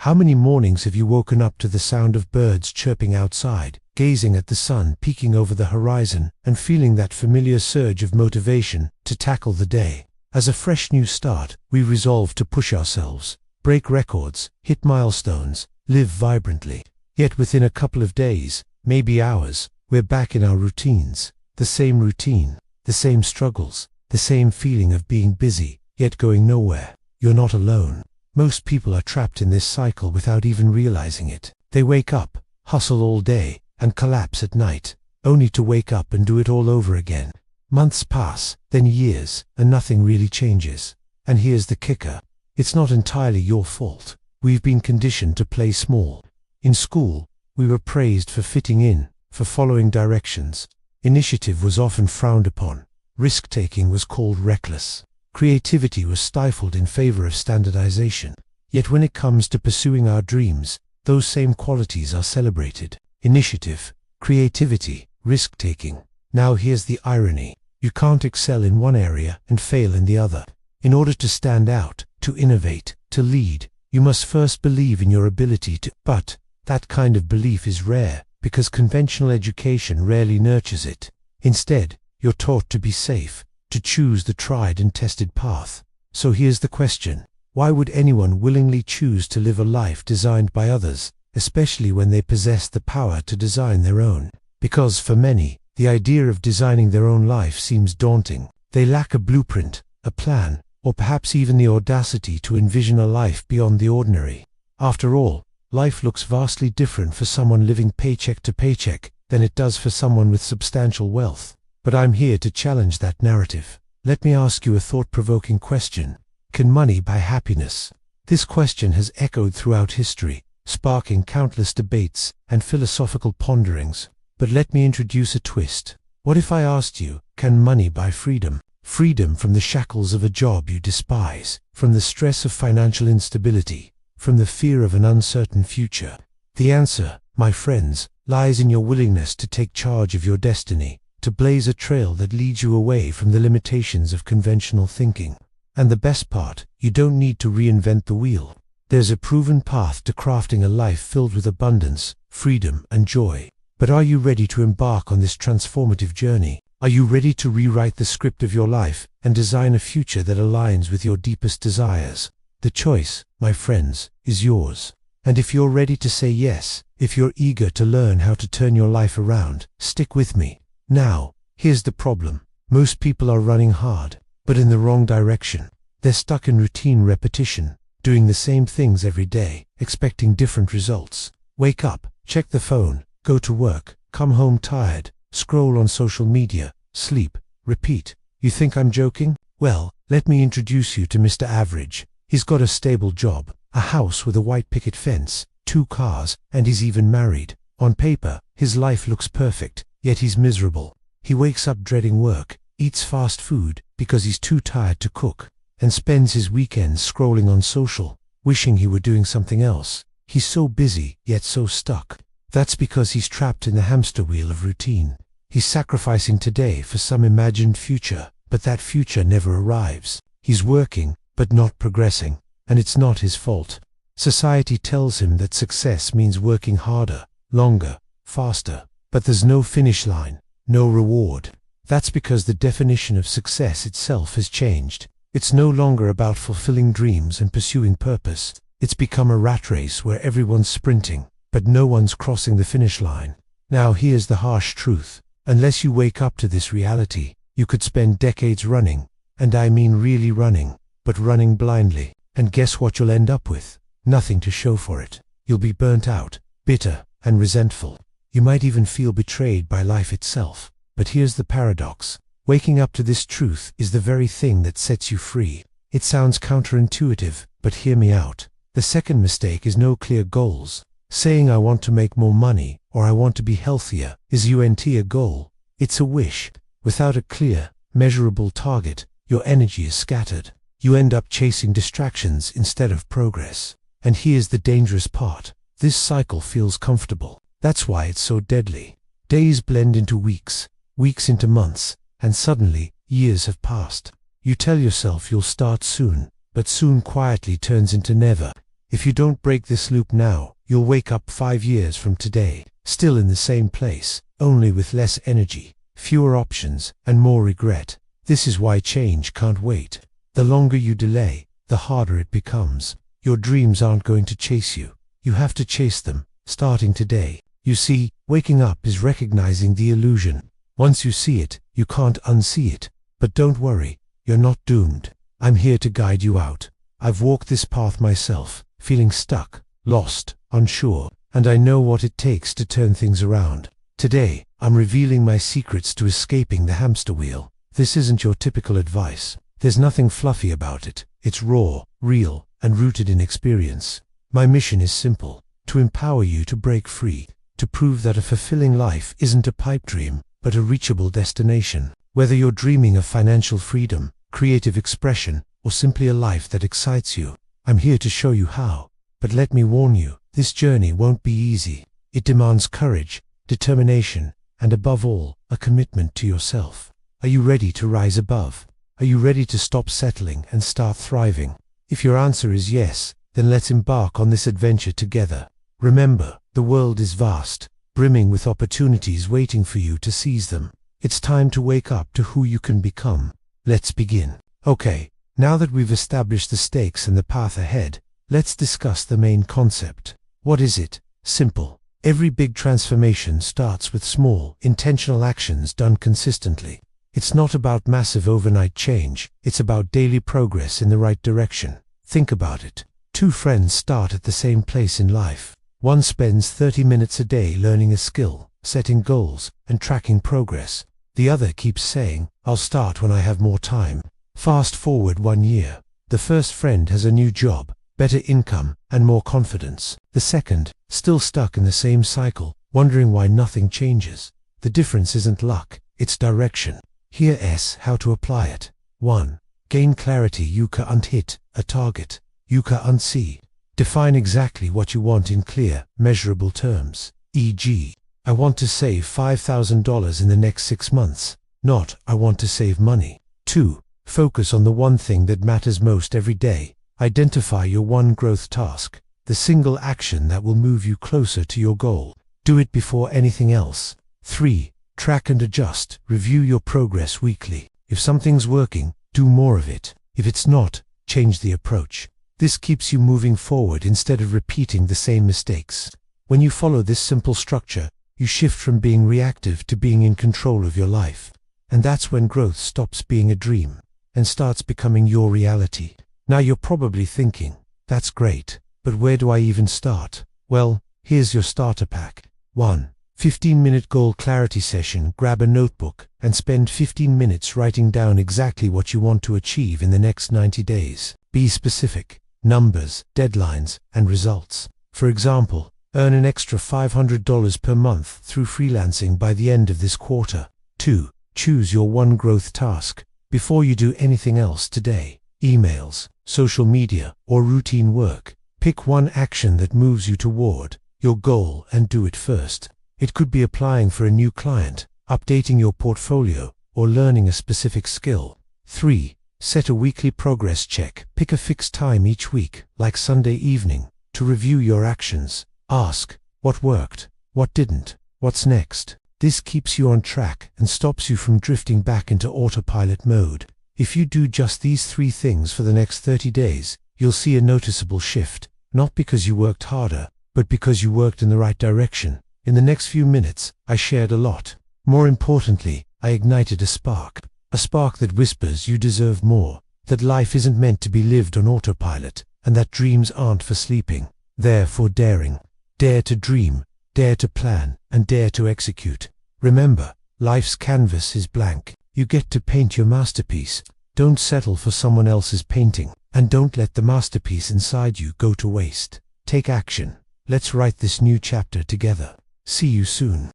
How many mornings have you woken up to the sound of birds chirping outside, gazing at the sun peeking over the horizon, and feeling that familiar surge of motivation to tackle the day? As a fresh new start, we resolve to push ourselves, break records, hit milestones, live vibrantly. Yet within a couple of days, maybe hours, we're back in our routines. The same routine, the same struggles, the same feeling of being busy, yet going nowhere. You're not alone. Most people are trapped in this cycle without even realizing it. They wake up, hustle all day, and collapse at night, only to wake up and do it all over again. Months pass, then years, and nothing really changes. And here's the kicker. It's not entirely your fault. We've been conditioned to play small. In school, we were praised for fitting in, for following directions. Initiative was often frowned upon. Risk-taking was called reckless. Creativity was stifled in favor of standardization. Yet when it comes to pursuing our dreams, those same qualities are celebrated. Initiative, creativity, risk-taking. Now here's the irony. You can't excel in one area and fail in the other. In order to stand out, to innovate, to lead, you must first believe in your ability to. But that kind of belief is rare, because conventional education rarely nurtures it. Instead, you're taught to be safe, to choose the tried and tested path. So here's the question. Why would anyone willingly choose to live a life designed by others, especially when they possess the power to design their own? Because for many, the idea of designing their own life seems daunting. They lack a blueprint, a plan, or perhaps even the audacity to envision a life beyond the ordinary. After all, life looks vastly different for someone living paycheck to paycheck than it does for someone with substantial wealth. But I'm here to challenge that narrative. Let me ask you a thought-provoking question. Can money buy happiness? This question has echoed throughout history, sparking countless debates and philosophical ponderings. But let me introduce a twist. What if I asked you, can money buy freedom? Freedom from the shackles of a job you despise, from the stress of financial instability, from the fear of an uncertain future. The answer, my friends, lies in your willingness to take charge of your destiny, to blaze a trail that leads you away from the limitations of conventional thinking. And the best part, you don't need to reinvent the wheel. There's a proven path to crafting a life filled with abundance, freedom, and joy. But are you ready to embark on this transformative journey? Are you ready to rewrite the script of your life and design a future that aligns with your deepest desires? The choice, my friends, is yours. And if you're ready to say yes, if you're eager to learn how to turn your life around, stick with me. Now, here's the problem. Most people are running hard, but in the wrong direction. They're stuck in routine repetition, doing the same things every day, expecting different results. Wake up, check the phone, go to work, come home tired, scroll on social media, sleep, repeat. You think I'm joking? Well, let me introduce you to Mr. Average. He's got a stable job, a house with a white picket fence, 2 cars, and he's even married. On paper, his life looks perfect, yet he's miserable. He wakes up dreading work, eats fast food because he's too tired to cook, and spends his weekends scrolling on social, wishing he were doing something else. He's so busy, yet so stuck. That's because he's trapped in the hamster wheel of routine. He's sacrificing today for some imagined future, but that future never arrives. He's working, but not progressing, and it's not his fault. Society tells him that success means working harder, longer, faster. But there's no finish line, no reward. That's because the definition of success itself has changed. It's no longer about fulfilling dreams and pursuing purpose. It's become a rat race where everyone's sprinting, but no one's crossing the finish line. Now here's the harsh truth. Unless you wake up to this reality, you could spend decades running, and I mean really running, but running blindly. And guess what you'll end up with? Nothing to show for it. You'll be burnt out, bitter, and resentful. You might even feel betrayed by life itself. But here's the paradox. Waking up to this truth is the very thing that sets you free. It sounds counterintuitive, but hear me out. The second mistake is no clear goals. Saying I want to make more money, or I want to be healthier, is a goal. It's a wish. Without a clear, measurable target, your energy is scattered. You end up chasing distractions instead of progress. And here's the dangerous part. This cycle feels comfortable. That's why it's so deadly. Days blend into weeks, weeks into months, and suddenly, years have passed. You tell yourself you'll start soon, but soon quietly turns into never. If you don't break this loop now, you'll wake up 5 years from today, still in the same place, only with less energy, fewer options, and more regret. This is why change can't wait. The longer you delay, the harder it becomes. Your dreams aren't going to chase you. You have to chase them, starting today. You see, waking up is recognizing the illusion. Once you see it, you can't unsee it. But don't worry, you're not doomed. I'm here to guide you out. I've walked this path myself, feeling stuck, lost, unsure, and I know what it takes to turn things around. Today, I'm revealing my secrets to escaping the hamster wheel. This isn't your typical advice. There's nothing fluffy about it. It's raw, real, and rooted in experience. My mission is simple: to empower you to break free, to prove that a fulfilling life isn't a pipe dream, but a reachable destination. Whether you're dreaming of financial freedom, creative expression, or simply a life that excites you, I'm here to show you how. But let me warn you, this journey won't be easy. It demands courage, determination, and above all, a commitment to yourself. Are you ready to rise above? Are you ready to stop settling and start thriving? If your answer is yes, then let's embark on this adventure together. Remember, the world is vast, brimming with opportunities waiting for you to seize them. It's time to wake up to who you can become. Let's begin. Okay, now that we've established the stakes and the path ahead, let's discuss the main concept. What is it? Simple. Every big transformation starts with small, intentional actions done consistently. It's not about massive overnight change, it's about daily progress in the right direction. Think about it. Two friends start at the same place in life. One spends 30 minutes a day learning a skill, setting goals, and tracking progress. The other keeps saying, "I'll start when I have more time." Fast forward 1 year. The first friend has a new job, better income, and more confidence. The second, still stuck in the same cycle, wondering why nothing changes. The difference isn't luck, it's direction. Here's how to apply it. 1. Gain clarity. Yuka und hit, a target. Yuka und see. Define exactly what you want in clear, measurable terms. E.g., I want to save $5,000 in the next 6 months. Not, I want to save money. 2. Focus on the one thing that matters most every day. Identify your one growth task, the single action that will move you closer to your goal. Do it before anything else. 3. Track and adjust. Review your progress weekly. If something's working, do more of it. If it's not, change the approach. This keeps you moving forward instead of repeating the same mistakes. When you follow this simple structure, you shift from being reactive to being in control of your life. And that's when growth stops being a dream and starts becoming your reality. Now you're probably thinking, that's great, but where do I even start? Well, here's your starter pack. 1. 15-minute goal clarity session. Grab a notebook and spend 15 minutes writing down exactly what you want to achieve in the next 90 days. Be specific. Numbers, deadlines, and results. For example, earn an extra $500 per month through freelancing by the end of this quarter. 2. Choose your one growth task. Before you do anything else today, emails, social media, or routine work, pick one action that moves you toward your goal and do it first. It could be applying for a new client, updating your portfolio, or learning a specific skill. 3. Set a weekly progress check. Pick a fixed time each week, like Sunday evening, to review your actions. Ask, what worked, what didn't, what's next? This keeps you on track and stops you from drifting back into autopilot mode. If you do just these 3 things for the next 30 days, you'll see a noticeable shift, not because you worked harder, but because you worked in the right direction. In the next few minutes, I shared a lot. More importantly, I ignited a spark that whispers you deserve more, that life isn't meant to be lived on autopilot, and that dreams aren't for sleeping. They're for daring. Dare to dream, dare to plan, and dare to execute. Remember, life's canvas is blank. You get to paint your masterpiece. Don't settle for someone else's painting, and don't let the masterpiece inside you go to waste. Take action. Let's write this new chapter together. See you soon.